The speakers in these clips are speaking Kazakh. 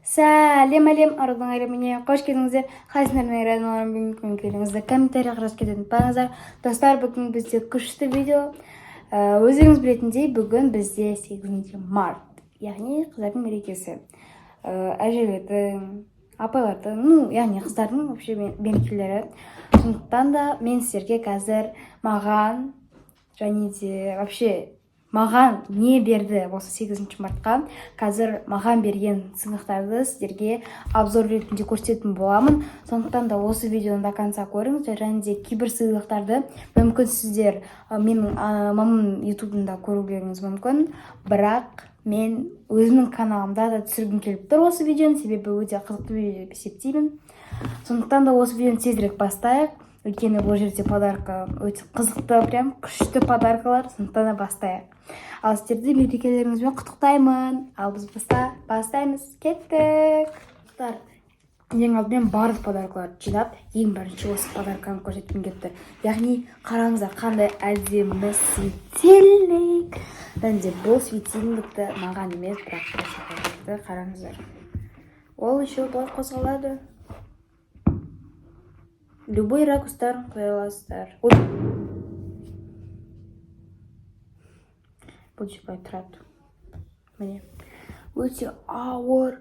Сәлем арудың әлеміне қош келдіңіздер. Қайсыңдардың радиоларын бүгін келдіңіздер. Комментария жазып кететін барыңыздар. Достар, бүгін бізде күшті видео. Өзіңіз білетіндей, бүгін бізде 8 март, яғни қыздардың мерекесі. Әжелердің, апайлардың, яғни қыздардың вообще мерекелері. Сондықтан да мен сіздерге қазір маған және де вообще маған не берді осы 8 мартқа, қазір маған берген сыйлықтарды сіздерге обзор ретінде көрсететін боламын. Сондықтан да осы видеоны до конца көріңіздер, және де кейбір сыйлықтарды мүмкін сіздер менің мамамның ютубында көрулеріңіз мүмкін, бірақ мен өзімнің каналымда да түсіргім келіп тұр осы видеоны, себебі өте қызықты видео деп есептеймін. Сондықтан да осы видеоны тезірек бастайық. Өйткені бұл жерде подарка өте қызықты, прям күшті подаркалар, сондықтан да бастайық. Ал сіздерді мерекелеріңізбен құттықтаймын. Ал біз бастаймыз. Кеттік. Ең алдымен барлық подаркаларды жинап, ең бірінші осы подарканы көрсеткім келіп тұр. Яғни қараңыздар, қандай әдемі светильник. Және де бұл светильникті маған емес, бірақ қараңыздар. Ол еще былай қозғалады. Любой ракустар қоя аласыздар. Бұл жерде тұрады. Міне. Өте ауыр.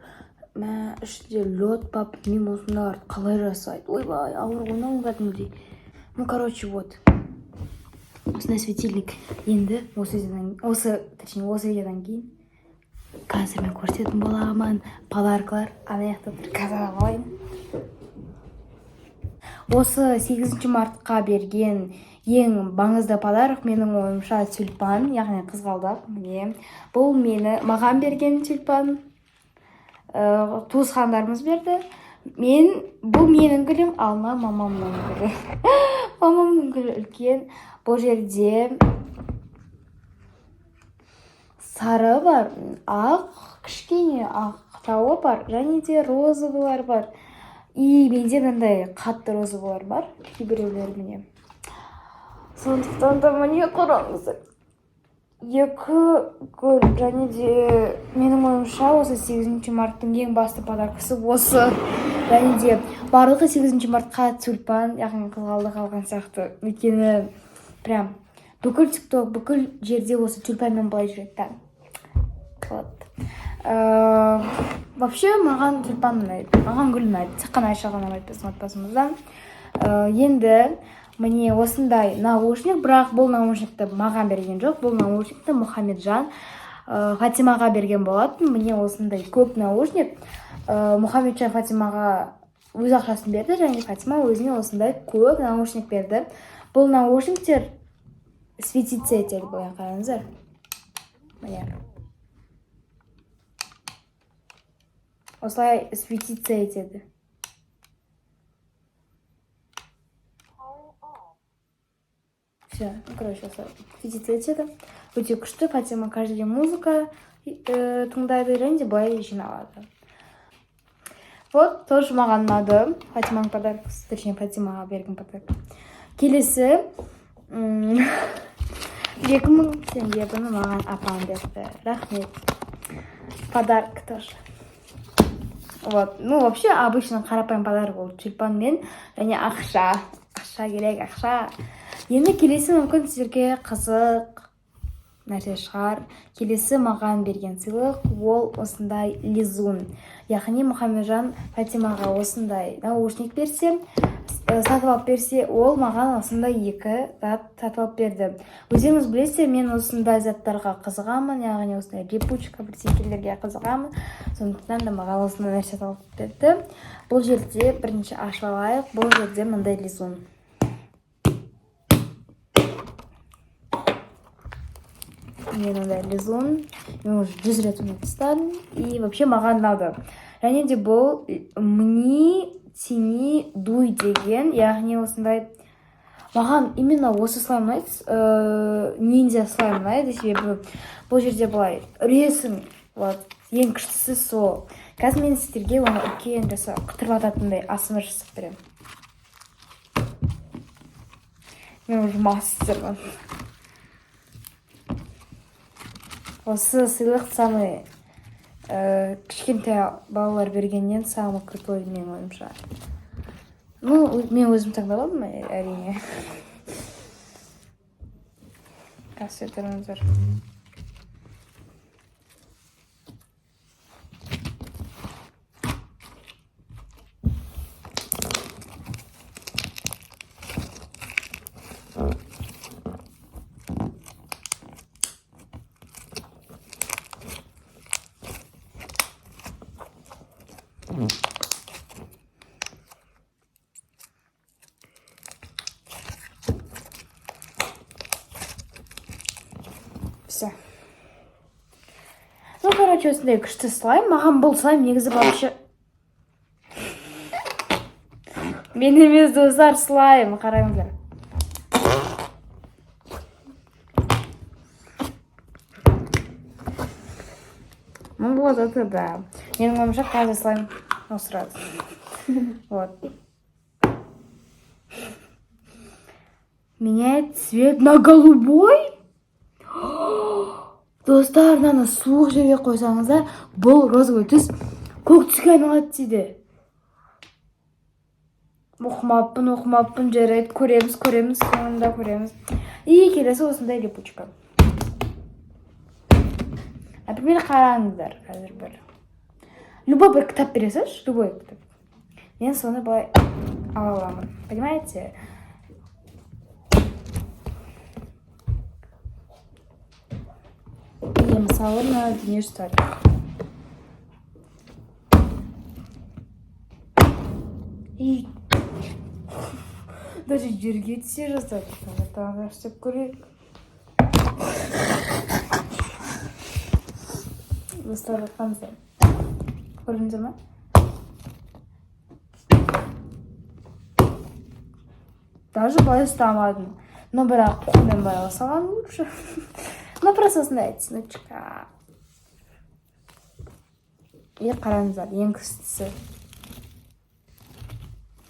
Ішінде лед бап, мен осындағарды қалай жасайды. Ойбай, ауыр ойнауым кәдімгідей. Короче, вот. Осындай светильник. Енді осы видеодан кейін қазір мен көрсететін боламын. Подаркалар ана жақта қазір алайын. Осы 8 мартқа берген ең маңызды подарок менің ойымша тюльпан, яғни қызғалдақ. Бұл маған берген тюльпан. Туысқандарымыз берді. Бұл менің гүлім, алма мамамның гүлі. Мамамның гүлі үлкен. Бұл жерде сары бар, ақ, кішкене ақ тауы бар, және де розовылар бар. И менде мындай қатты розовалар бар, кейбіреулер міне. Сондықтан да міне қараңыздар. Екі гүл, және де менің ойымша осы 8 марттың ең басты подаркасы осы. Және де барлығы 8 мартқа тюльпан, яғни қызғалдақ алған сияқты. Өйткені прям бүкіл TikTok, бүкіл жерде осы тюльпанмен былай жүреді. Вообще маған тюльпан ұнайды, маған гүл ұнайды, тек қана айшаға ұнамайды біздің отбасымыздан. Енді міне осындай наушник, бірақ бұл наушникті маған берген жоқ, бұл наушникті Мұхамеджан Фатимаға берген болатын. Міне осындай көп наушник. Мұхамеджан Фатимаға өз ақшасын берді, және Фатима өзіне осындай көп наушник берді. Бұл наушниктер светиться етеді, бұлай қараңыздар. Осылай светиться етеді. Все, короче, осылай светиться етеді. Өте күшті. Фатима каждый день музыка тыңдайды, және де былай жиналады. Вот, тоже маған ұнады. Фатиманың подаркасы, точнее, Фатимаға берген подарка. Келесі 2000 теңге, бұны маған апам берді. Рахмет. Подарка тоже. Вот. Вообще, обычно қарапайым подарок ол тюльпанмен және ақша. Ақша керек, ақша. Енді келесі мүмкін сіздерге қызық нәрсе шығар. Келесі маған берген сыйлық ол осындай лизун. Яғни Мұхамеджан Фатимаға осындай наушник берсе, сатып алып берсе, ол маған осындай екі зат сатып алып берді. Өзіңіз білесіздер, мен осындай заттарға қызығамын, яғни осындай липучка бірдеңелерге қызығамын. Сондықтан да маған осындай нәрсе сатып алып берді. Бұл жерде бірінші ашып алайық. Бұл жерде мындай лизун. Мен ондай лизун. Мен уже 100 рет оны тастадым. И вообще маған ұнады. Және де бұл тини дуй деген, яғни осындай маған именно осы слайм ұнайды, ниндзя слайм ұнайды, себебі бұл жерде былай үресің, ең күштісі сол. Қазір мен сіздерге оны үлкен жасап қытырлататындай асмр жасап беремін. Мен уже мастермін. Осы сыйлық самый кішкентай балалар бергеннен самый крутой менің ойымша. Ну, мен өзім таңдап алдым, әрине. Қазір тұрыңыздар. Все. Ну, короче, осындай күшті слайм. Маған бұл слайм негізі вообще... Мен емес, достар, слайм. Қараңыздар. Ну, вот это да. Менің ойымша каждый слайм сразу. Вот. Меняет цвет на голубой? Достар, мынаны суық жерге қойсаңыздар, бұл розовый түс көк түске айналады дейді. Оқымаппын, жарайды, көреміз, соңында көреміз. И келесі осындай липучка. Например, қараңыздар, қазір бір. Любой бір кітап бересіз, любой кітап. Мен соны былай ала аламын. Понимаете? И мысалы на дүние жүзі. И даже жерге түсе жаздады. Тағы істеп көрейік. Достар жатқаныздар. Көрдіңіздер ме? Даже былай ұстамадым. Но бірақ қолмен байлай салған лучше. Ну, просто знаете, нычка. И қараңыздар, ең күштісі.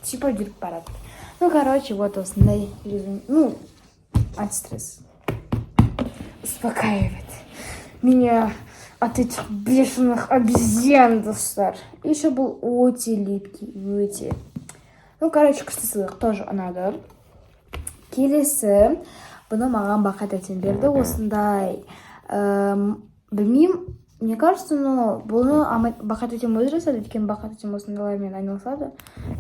Типа жүріп барады. Ну, короче, вот осындай. Ну, антистресс. Успокаивает меня от этих бешеных обезьян, достар. Еще был өте липкий, өте. Ну, короче, күшті сыйлық тоже ұнады. Келесі, бұны маған Бақат әтем берді, осындай. Білмеймін, мне кажется, но бұны Бақат әтем өзі жасады, өйткені Бақат әтем осындайлармен айналысады.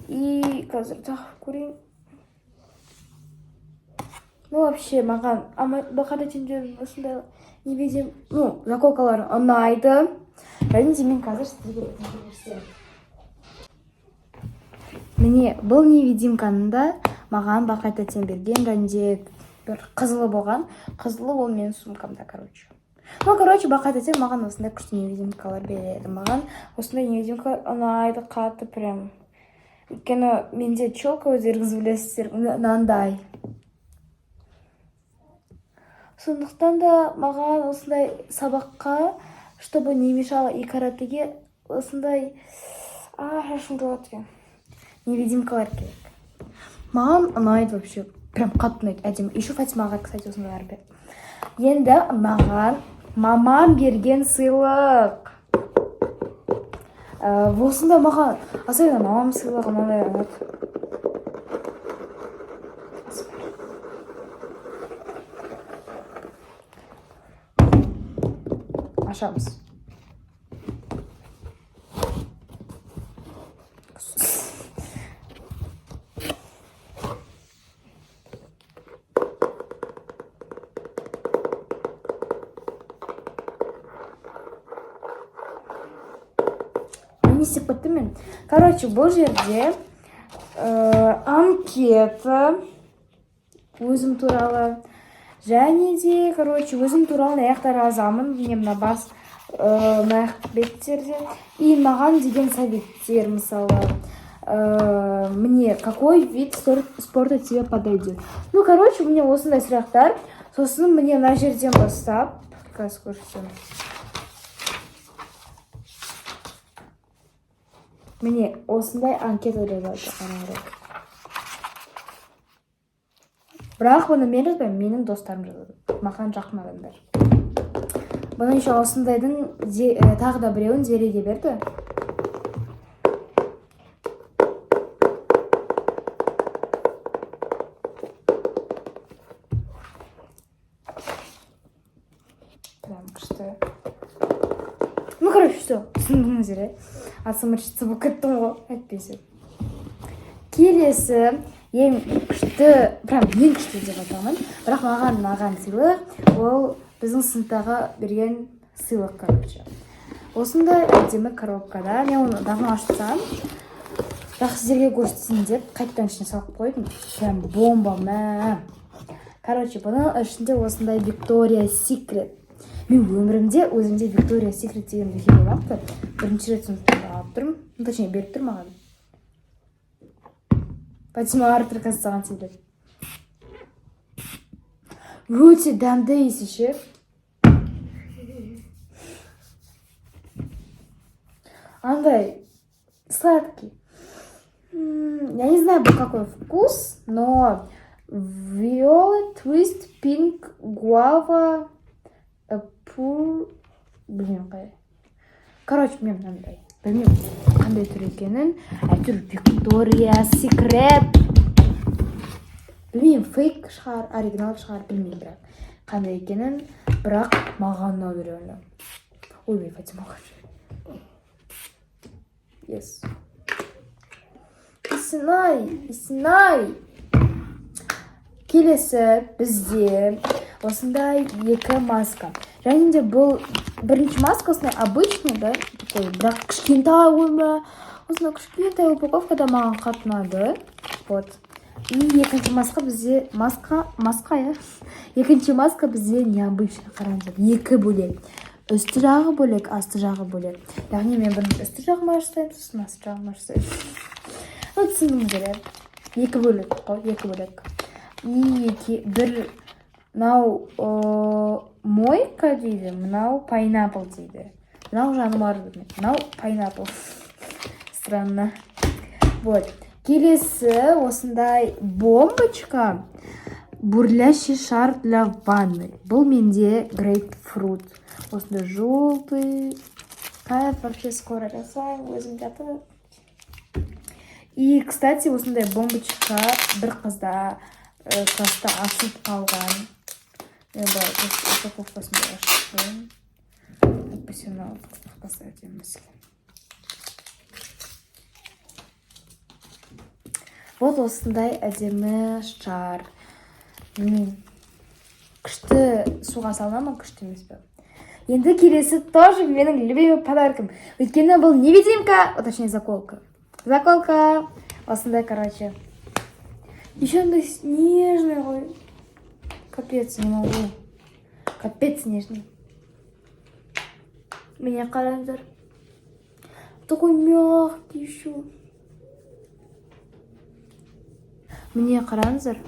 И қазір тағы көрейін. Ну, вообще, маған Бақат әтемдер осындай невидим, ну, заколкалары ұнайды. Және де мен қазір сіздерге көрсетемін. Міне, бұл невидимканы да маған Бақат әтем берген, және де бір қызылы болған. Қызылы ол менің сумкамда, короче. Ну, короче, Бақат әтем маған осындай күшті невидимкалар береді. Маған осындай невидимка ұнайды қатты прям. Өйткені менде челка өздеріңіз білесіздер, мынандай. Сондықтан да маған осындай сабаққа, чтобы не мешало и каратеге, осындай шашым болады. Невидимкалар керек. Маған ұнайды вообще. Прям қатты ұнайды, әдемі. Еще Фатимаға, кстати, осындайлар берді. Енді маған мамам берген сыйлық. Осында маған, особенно мамам сыйлығы мынандай ұнайды. Ашамыз. Не істеп кеттім мен. Короче, бұл жерде анкета өзім туралы. Және де, короче, өзім туралы аяқтар азамын. Мына бас беттерде. И маған деген советтер, мысалы. Мне какой вид спорта тебе подойдет? Ну, короче, мне осындай сұрақтар. Сосын мне мына жерден бастап. Қазір көрсетемін. Міне осындай анкета жазады, қараңыздар. Бірақ бұны мен жазбаймын, менің достарым жазады. Маған жақын адамдар. Бұны еще осындайдың тағы да біреуін Зереге берді. Прям күшті. Ну, короче, все. Түсіндіңіз Зере. Асымыршысы бұл кеттім ғой. Әйтпесе. Келесі ең күшті, прям ең күшті деп айтамын. Бірақ маған сыйлық, ол біздің сыныптағы берген сыйлық, короче. Осындай әдемі коробкада. Мен оны давно ашсам, бірақ сіздерге көрсетейін деп қайттан ішіне салып қойдым. Прям бомба, мә. Короче, бұның ішінде осындай Victoria's Secret. Мен өмірімде өзімде Victoria's Secret деген дүкен болмапты. Бірінші рет сондықтан алып тұрмын. Точнее, беріп тұр маған. Фатима Артур жасаған себеп. Өте дәмді иісі ше. Андай сладкий. Я не знаю, какой вкус, но Violet, Twist, Pink, Guava, Блин, қай. Короче, мен мынандай. Білмеймін, қандай түр екенін. Әйтеуір Victoria's Secret. Білмеймін, фейк шығар, оригинал шығар, білмеймін бірақ. Қандай екенін, бірақ маған ұнады реально. Ой, Фатима қашы. Yes. Исінай. Келесі бізде осындай екі маска. Және де бұл бірінші маска осындай обычный, да? Бірақ кішкентай ойма. Осындай кішкентай упаковкада маған қатынады. Вот. И екінші маска бізде... Маска, я? Екінші маска бізде необычный, қараңыздар. Екі бөлек. Үсті жағы бөлек, асты жағы бөлек. Яғни мен бірінші үсті жағыма жасаймын, сосын асты жағыма жасаймын. Вот түсіндіңіздер, екі бөлек қой, екі бөлек. И бір мынау мойка дейді, мынау пайнапл дейді. Мынау жануар дейді, мынау пайнапл. Странно. Вот. Келесі осындай бомбочка. Бурлящий шар для ванны. Бұл менде грейпфрут. Осындай желтый. Вообще скоро жасаймын, өзім жатып. И, кстати, осындай бомбочка бір қызда класста ашып қалған. Мен бұлай упаковкасын ашып. Написано упаковкасы әдемі. Вот осындай әдемі шар. Күшті суға салынама, күшті емес пе. Енді келесі тоже менің любимый подарком. Өйткені бұл невидимка, точнее заколка. Заколка. Осындай, короче. Еще андай снежный ғой. Капец, не могу. Капец снежный. Мне қараңыздар. Такой мягкий еще. Мне қараңыздар.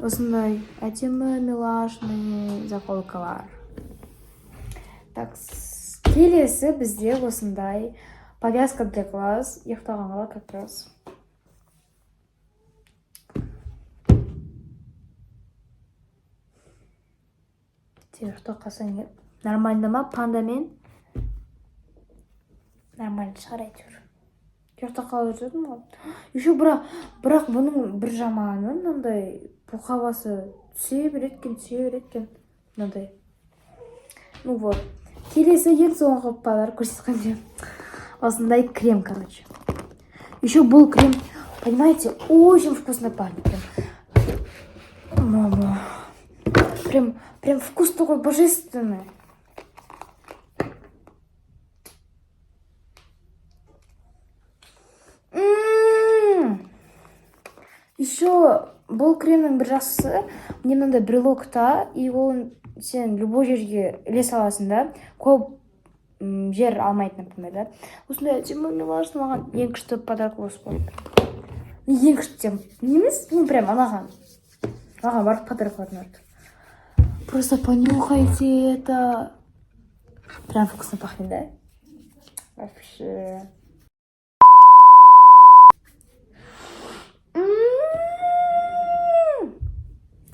Осындай әдемі милашный заколкалар. Так, келесі бізде осындай повязка для глаз. Ұйықтағанға как раз. Ұйықтап қалсаң нормально ма? Пандамен? Нормально шығар әйтеуір. Ұйықтап қалып жүрдім ғой. Еще бірақ бұның бір жаманы мынандай бұқабасы түсе береткен. Мынандай. Ну вот. Келесі ең соңғы подарок көрсеткенде. Осындай крем, короче. Еще был крем, понимаете, очень вкусно пахнет. Мама. Прям вкус такой божественный. Еще был кремнің бір жақсысы, мне надо брелокта, и ол сен любой жерге іле саласың да, көп жер алмайды, например, да. Осындай әдемі милашный маған ең күшті подарок осы болды. Ең күшті немес, прям анаған барып подарок алатын. Просто понюхайте это. Прям вкусно пахнет, да? Вообще.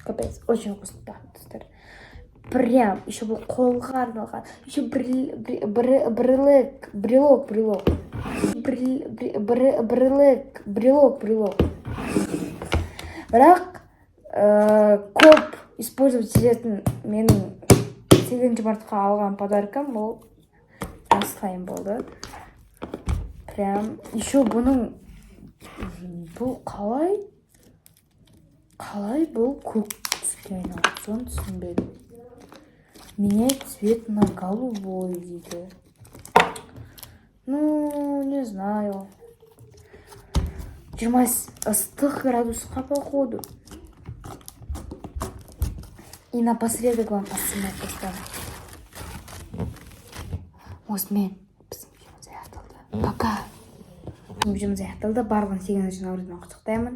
Капец, очень вкусно пахнет. прям еще бұл қолға арналған, еще брелок. Бірақ көп использовать ететін менің 8 мартқа алған подаркам ол слайм болды. Прям еще бұның бұл қалай бұл көк түске айналды, соны түсінбедім. Менять цвет на голубой дейді. Ну, не знаю. 20 ыстық градусқа походу. И напоследок вам ассамат поставлю. Осымен біздің видеомыз аяқталды. Пока. Видеомыз аяқталды. Барлығын 8 наурызбен құттықтаймын.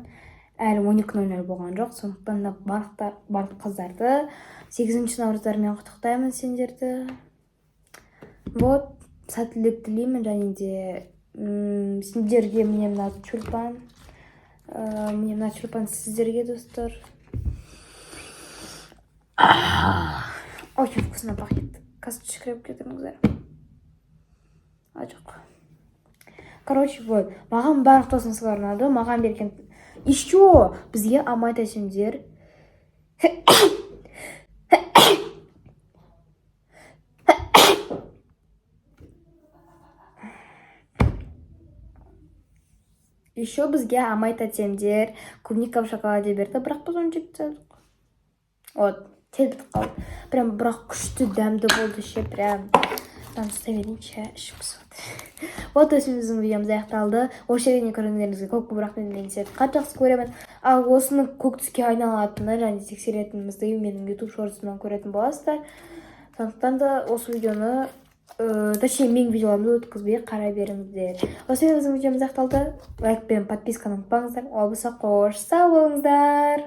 Әлі 12:00 болған жоқ, сондықтан да барлық қыздарды 8 наурыздармен құттықтаймын сендерді. Вот, сәттілік тілеймін, және де сендерге мне мына чулпан сіздерге, достар. Очень вкусно пахнет. Қазір түшкіріп кетіріңіздер. Жоқ. Короче, вот, маған барлық досыңызға ұнады, маған берген еще бізге амай тәсімдер. Еще бізге амай тәтемдер клубника в шоколаде берді, бірақ біз оны жеп тастадық. Вот, тез бітіп қалды. Прям бірақ күшті дәмді болды ше, прям. Там ұстай шай ішіп пысады. Вот, өзіміздің видеомыз аяқталды. Осы жерден көргендеріңізге көп рахмет, мен сіздерді қатты жақсы көремін. Ал осының көк түске айналатыны және тексеретінімізді менің YouTube шортысымнан көретін боласыздар. Сондықтан да осы видеоны, точнее, менің видеоларымды өткізбей қарай беріңіздер. Осы біздің видеомыз аяқталды. Лайк пен подписканы ұмытпаңыздар. Ол болса қош сау болыңыздар.